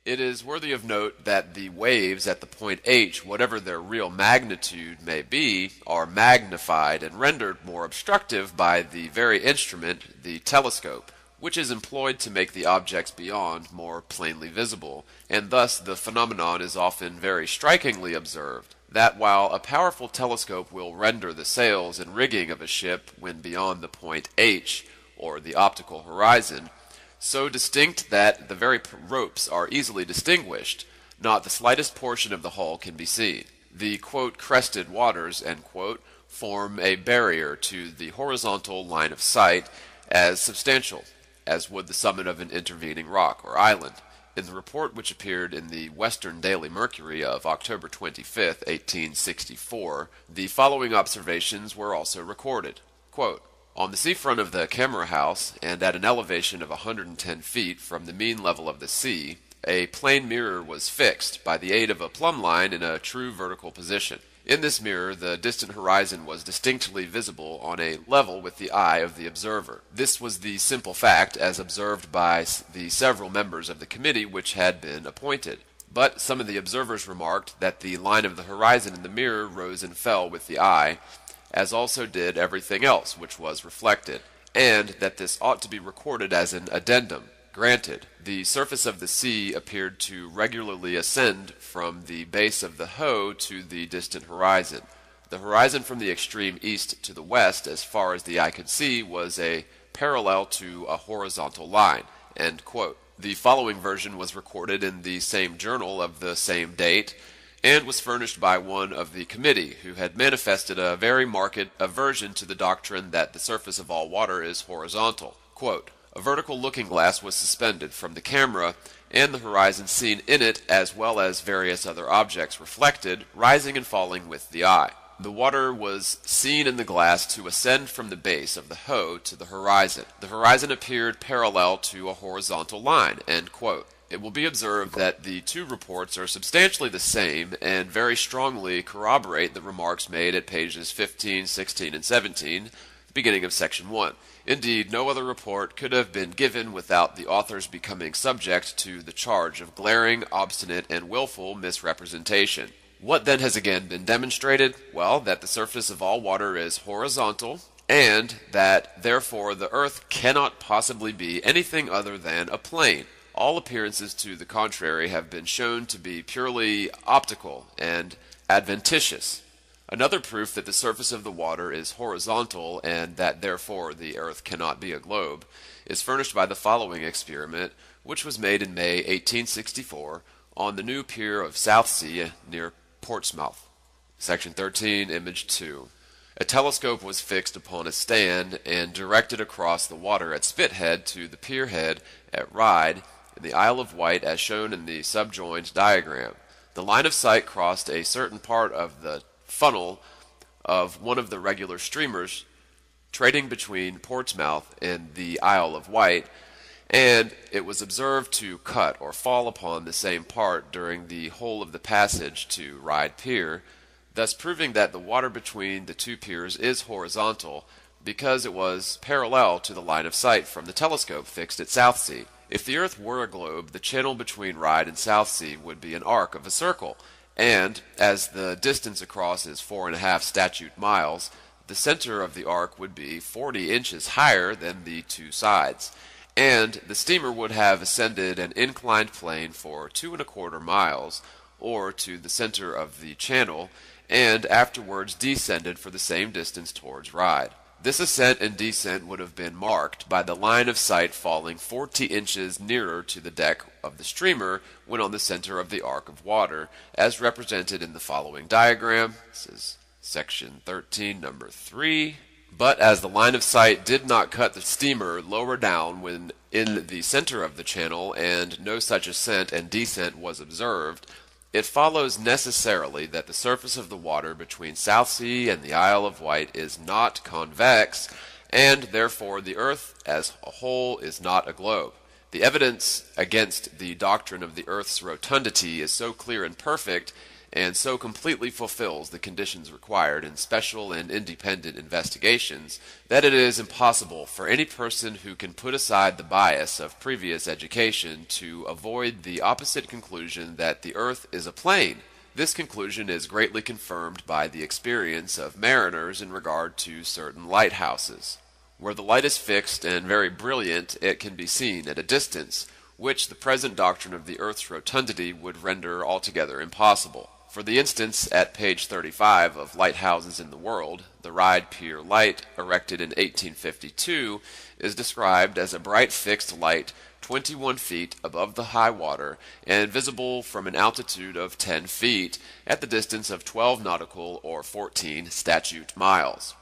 It is worthy of note that the waves at the point H, whatever their real magnitude may be, are magnified and rendered more obstructive by the very instrument, the telescope, which is employed to make the objects beyond more plainly visible, and thus the phenomenon is often very strikingly observed, that while a powerful telescope will render the sails and rigging of a ship when beyond the point H, or the optical horizon, so distinct that the very ropes are easily distinguished, not the slightest portion of the hull can be seen. The quote, crested waters end quote, form a barrier to the horizontal line of sight as substantial as would the summit of an intervening rock or island. In the report which appeared in the Western Daily Mercury of October 25, 1864, the following observations were also recorded. Quote, on the seafront of the Camera House, and at an elevation of 110 feet from the mean level of the sea, a plane mirror was fixed by the aid of a plumb line in a true vertical position. In this mirror, the distant horizon was distinctly visible on a level with the eye of the observer. This was the simple fact as observed by the several members of the committee which had been appointed. But some of the observers remarked that the line of the horizon in the mirror rose and fell with the eye, as also did everything else which was reflected, and that this ought to be recorded as an addendum. Granted, the surface of the sea appeared to regularly ascend from the base of the hoe to the distant horizon. The horizon from the extreme east to the west, as far as the eye could see, was a parallel to a horizontal line. End quote. The following version was recorded in the same journal of the same date, and was furnished by one of the committee, who had manifested a very marked aversion to the doctrine that the surface of all water is horizontal. Quote, a vertical looking-glass was suspended from the camera, and the horizon seen in it, as well as various other objects reflected, rising and falling with the eye. The water was seen in the glass to ascend from the base of the hoe to the horizon. The horizon appeared parallel to a horizontal line. End quote. It will be observed that the two reports are substantially the same and very strongly corroborate the remarks made at pages 15, 16, and 17, the beginning of section 1. Indeed, no other report could have been given without the authors becoming subject to the charge of glaring, obstinate, and willful misrepresentation. What then has again been demonstrated? Well, that the surface of all water is horizontal, and that, therefore, the earth cannot possibly be anything other than a plane. All appearances to the contrary have been shown to be purely optical and adventitious. Another proof that the surface of the water is horizontal and that therefore the earth cannot be a globe is furnished by the following experiment, which was made in May 1864 on the new pier of Southsea near Portsmouth. Section 13, Image 2. A telescope was fixed upon a stand and directed across the water at Spithead to the pier head at Ryde in the Isle of Wight as shown in the subjoined diagram. The line of sight crossed a certain part of the funnel of one of the regular streamers trading between Portsmouth and the Isle of Wight, and it was observed to cut or fall upon the same part during the whole of the passage to Ryde Pier, thus proving that the water between the two piers is horizontal because it was parallel to the line of sight from the telescope fixed at Southsea. If the earth were a globe, the channel between Ryde and Southsea would be an arc of a circle, and, as the distance across is 4.5 statute miles, the center of the arc would be 40 inches higher than the two sides, and the steamer would have ascended an inclined plane for 2.25 miles, or to the center of the channel, and afterwards descended for the same distance towards Ryde. This ascent and descent would have been marked by the line of sight falling 40 inches nearer to the deck of the streamer when on the center of the arc of water, as represented in the following diagram. This is section 13, number 3. But as the line of sight did not cut the steamer lower down when in the center of the channel, and no such ascent and descent was observed, it follows necessarily that the surface of the water between Southsea and the Isle of Wight is not convex, and therefore the earth as a whole is not a globe. The evidence against the doctrine of the earth's rotundity is so clear and perfect, and so completely fulfills the conditions required in special and independent investigations that it is impossible for any person who can put aside the bias of previous education to avoid the opposite conclusion that the Earth is a plane. This conclusion is greatly confirmed by the experience of mariners in regard to certain lighthouses. Where the light is fixed and very brilliant, it can be seen at a distance, which the present doctrine of the Earth's rotundity would render altogether impossible. For the instance, at page 35 of Lighthouses in the World, the Ryde Pier light, erected in 1852, is described as a bright fixed light 21 feet above the high water and visible from an altitude of 10 feet at the distance of 12 nautical or 14 statute miles.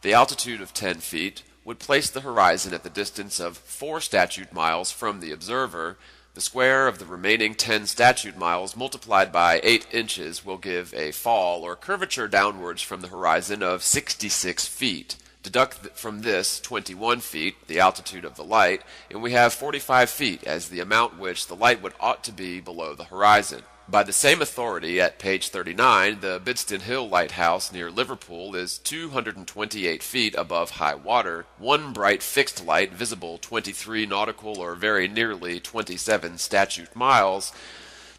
The altitude of 10 feet would place the horizon at the distance of 4 statute miles from the observer. The square of the remaining 10 statute miles multiplied by 8 inches will give a fall or curvature downwards from the horizon of 66 feet. Deduct from this 21 feet, the altitude of the light, and we have 45 feet as the amount which the light would ought to be below the horizon. By the same authority, at page 39, the Bidston Hill Lighthouse near Liverpool is 228 feet above high water, one bright fixed light visible 23 nautical or very nearly 27 statute miles.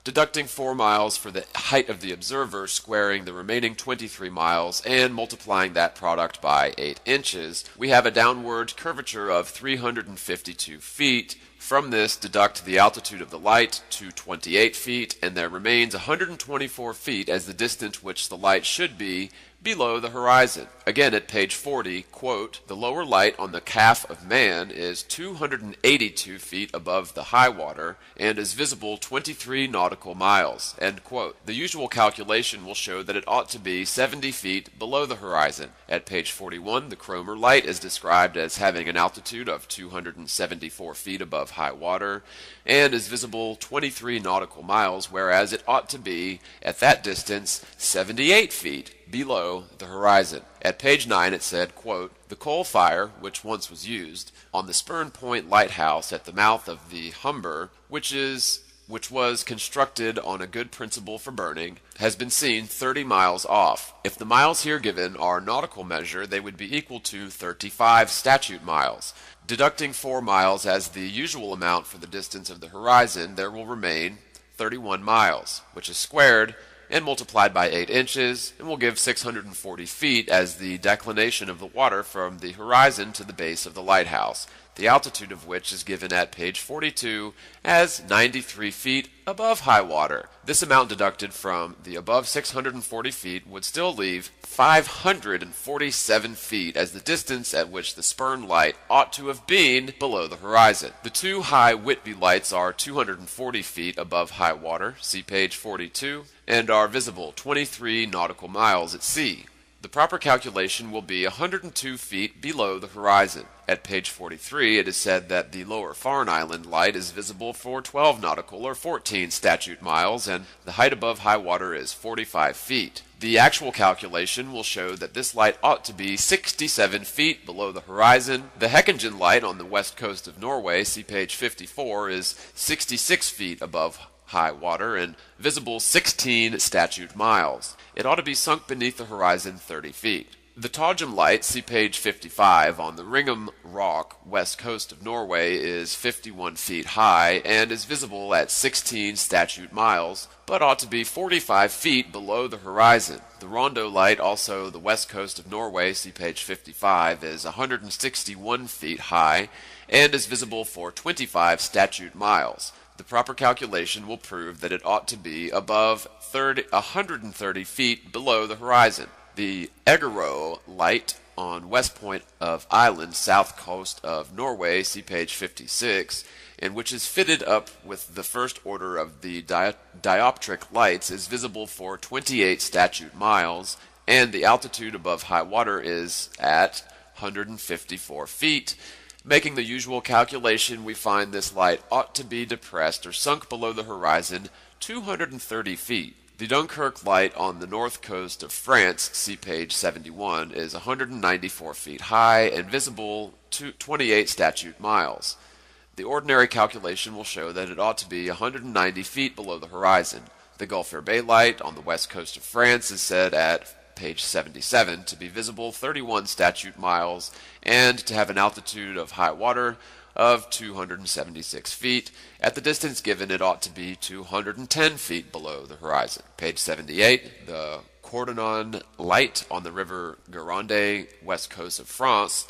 Deducting 4 miles for the height of the observer, squaring the remaining 23 miles, and multiplying that product by 8 inches, we have a downward curvature of 352 feet. From this, deduct the altitude of the light to 28 feet, and there remains 124 feet as the distance which the light should be below the horizon. Again, at page 40, quote, "The lower light on the calf of man is 282 feet above the high water and is visible 23 nautical miles." End quote. The usual calculation will show that it ought to be 70 feet below the horizon. At page 41, the Cromer light is described as having an altitude of 274 feet above high water and is visible 23 nautical miles, whereas it ought to be, at that distance, 78 feet below the horizon. At page 9 it said, quote, "The coal fire, which once was used, on the Spurn Point lighthouse at the mouth of the Humber, which was constructed on a good principle for burning, has been seen 30 miles off. If the miles here given are nautical measure, they would be equal to 35 statute miles. Deducting 4 miles as the usual amount for the distance of the horizon, there will remain 31 miles, which is squared and multiplied by 8 inches, and will give 640 feet as the declination of the water from the horizon to the base of the lighthouse, the altitude of which is given at page 42 as 93 feet above high water. This amount deducted from the above 640 feet would still leave 547 feet as the distance at which the Spurn light ought to have been below the horizon. The 2 high Whitby lights are 240 feet above high water, see page 42, and are visible 23 nautical miles at sea. The proper calculation will be 102 feet below the horizon. At page 43, it is said that the lower Farne Island light is visible for 12 nautical or 14 statute miles, and the height above high water is 45 feet. The actual calculation will show that this light ought to be 67 feet below the horizon. The Heckingen light on the west coast of Norway, see page 54, is 66 feet above high water and visible 16 statute miles. It ought to be sunk beneath the horizon 30 feet. The Togem light, see page 55, on the Ringham Rock, west coast of Norway, is 51 feet high and is visible at 16 statute miles, but ought to be 45 feet below the horizon. The Rondo light, also the west coast of Norway, see page 55, is 161 feet high and is visible for 25 statute miles. The proper calculation will prove that it ought to be above 130 feet below the horizon. The Eggerø light on west point of island, south coast of Norway, see page 56, and which is fitted up with the first order of the dioptric lights, is visible for 28 statute miles, and the altitude above high water is at 154 feet. Making the usual calculation, we find this light ought to be depressed or sunk below the horizon 230 feet. The Dunkirk light on the north coast of France, see page 71, is 194 feet high and visible 28 statute miles. The ordinary calculation will show that it ought to be 190 feet below the horizon. The Gulf Bay Light on the west coast of France is said at page 77 to be visible 31 statute miles and to have an altitude of high water of 276 feet. At the distance given, it ought to be 210 feet below the horizon. Page 78, the Cordonon Light on the river Gironde, west coast of France,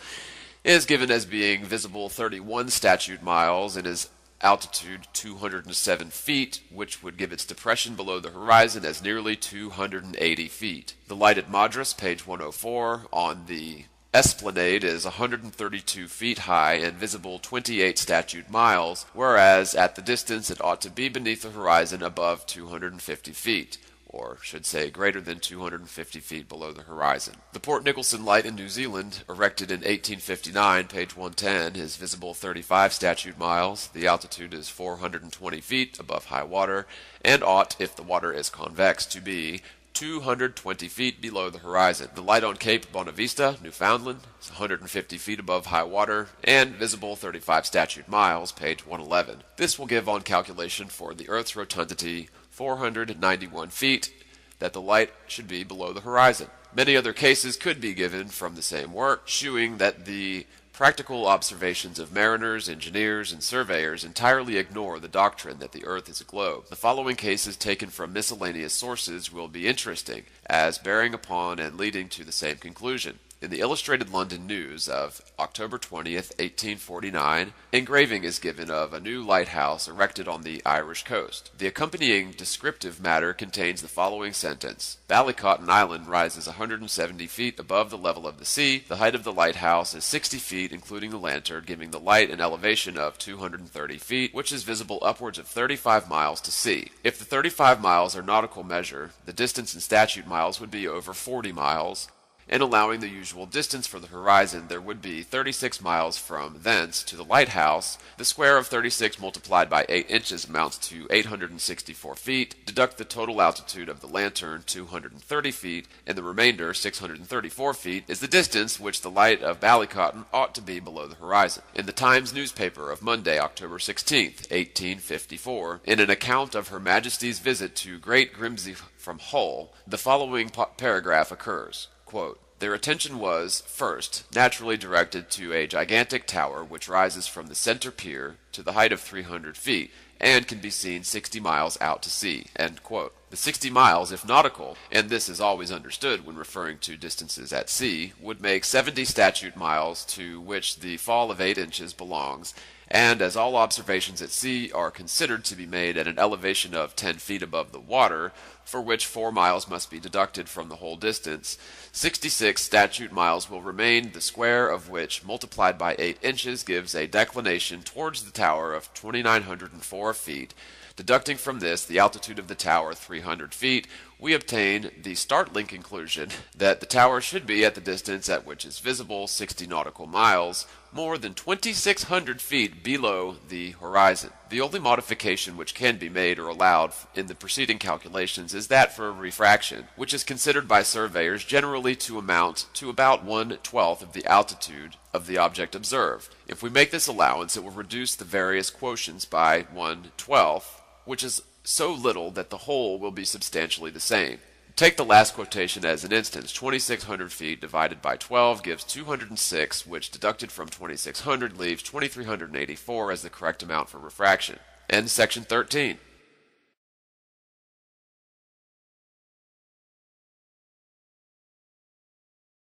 is given as being visible 31 statute miles and is altitude 207 feet, which would give its depression below the horizon as nearly 280 feet. The light at Madras, page 104, on the Esplanade is 132 feet high and visible 28 statute miles, whereas at the distance it ought to be beneath the horizon above 250 feet, or should say greater than 250 feet below the horizon. The Port Nicholson Light in New Zealand, erected in 1859, page 110, is visible 35 statute miles. The altitude is 420 feet above high water, and ought, if the water is convex, to be 220 feet below the horizon. The light on Cape Bonavista, Newfoundland, is 150 feet above high water and visible 35 statute miles, page 111. This will give on calculation for the Earth's rotundity 491 feet that the light should be below the horizon. Many other cases could be given from the same work, showing that the practical observations of mariners, engineers, and surveyors entirely ignore the doctrine that the Earth is a globe. The following cases taken from miscellaneous sources will be interesting, as bearing upon and leading to the same conclusion. In the Illustrated London News of October 20th, 1849, engraving is given of a new lighthouse erected on the Irish coast. The accompanying descriptive matter contains the following sentence: Ballycotton Island rises 170 feet above the level of the sea. The height of the lighthouse is 60 feet, including the lantern, giving the light an elevation of 230 feet, which is visible upwards of 35 miles to sea. If the 35 miles are nautical measure, the distance in statute miles would be over 40 miles, and allowing the usual distance for the horizon, there would be 36 miles from thence to the lighthouse. The square of 36 multiplied by 8 inches amounts to 864 feet. Deduct the total altitude of the lantern, 230 feet, and the remainder, 634 feet, is the distance which the light of Ballycotton ought to be below the horizon. In the Times newspaper of Monday, October 16th, 1854, in an account of Her Majesty's visit to Great Grimsby from Hull, the following paragraph occurs. Quote, their attention was, first, naturally directed to a gigantic tower which rises from the center pier to the height of 300 feet and can be seen 60 miles out to sea. End quote. The 60 miles, if nautical, and this is always understood when referring to distances at sea, would make 70 statute miles, to which the fall of 8 inches belongs, and as all observations at sea are considered to be made at an elevation of 10 feet above the water, for which 4 miles must be deducted from the whole distance, 66 statute miles will remain, the square of which, multiplied by 8 inches, gives a declination towards the tower of 2,904 feet. Deducting from this the altitude of the tower, 300 feet, we obtain the startling conclusion that the tower should be at the distance at which is visible, 60 nautical miles, more than 2,600 feet below the horizon. The only modification which can be made or allowed in the preceding calculations is that for refraction, which is considered by surveyors generally to amount to about 1/12 of the altitude of the object observed. If we make this allowance, it will reduce the various quotients by 1/12, which is so little that the whole will be substantially the same. Take the last quotation as an instance. 2,600 feet divided by 12 gives 206, which deducted from 2,600 leaves 2,384 as the correct amount for refraction. End section 13.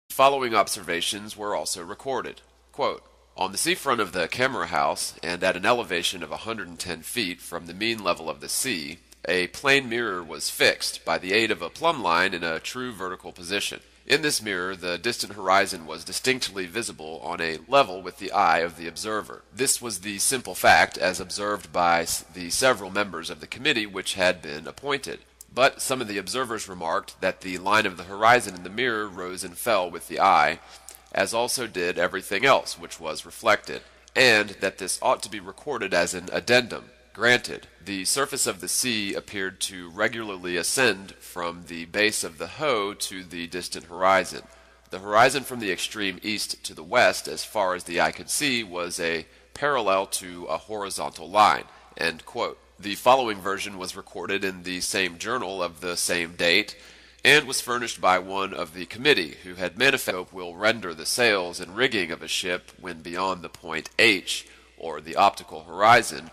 The following observations were also recorded. Quote, on the seafront of the Camera House, and at an elevation of 110 feet from the mean level of the sea, a plane mirror was fixed by the aid of a plumb line in a true vertical position. In this mirror, the distant horizon was distinctly visible on a level with the eye of the observer. This was the simple fact as observed by the several members of the committee which had been appointed. But some of the observers remarked that the line of the horizon in the mirror rose and fell with the eye, as also did everything else which was reflected, and that this ought to be recorded as an addendum. Granted, the surface of the sea appeared to regularly ascend from the base of the Hoe to the distant horizon. The horizon from the extreme east to the west, as far as the eye could see, was a parallel to a horizontal line. End quote. The following version was recorded in the same journal of the same date, and was furnished by one of the committee who had manifested will render the sails and rigging of a ship when beyond the point H, or the optical horizon,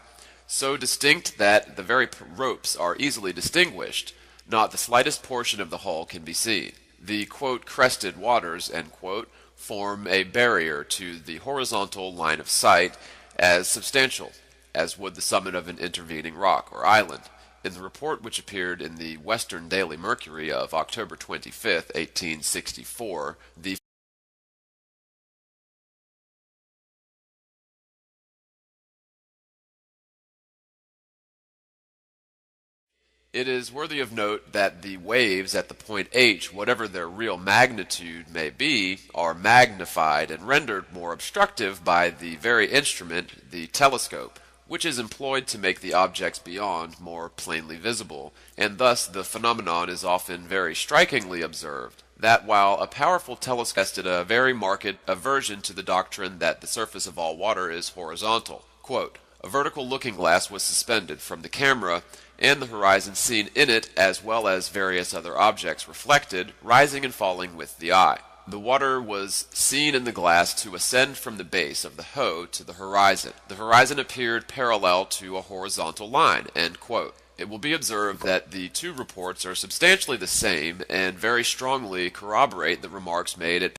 so distinct that the very ropes are easily distinguished, not the slightest portion of the hull can be seen. The quote, crested waters, end quote, form a barrier to the horizontal line of sight as substantial as would the summit of an intervening rock or island. In the report which appeared in the Western Daily Mercury of October 25, 1864, It is worthy of note that the waves at the point H, whatever their real magnitude may be, are magnified and rendered more obstructive by the very instrument, the telescope, which is employed to make the objects beyond more plainly visible, and thus the phenomenon is often very strikingly observed, that while a powerful telescope tested a very marked aversion to the doctrine that the surface of all water is horizontal. Quote, a vertical looking glass was suspended from the camera, and the horizon seen in it, as well as various other objects reflected, rising and falling with the eye. The water was seen in the glass to ascend from the base of the hoe to the horizon. The horizon appeared parallel to a horizontal line. End quote. It will be observed that the two reports are substantially the same and very strongly corroborate the remarks made at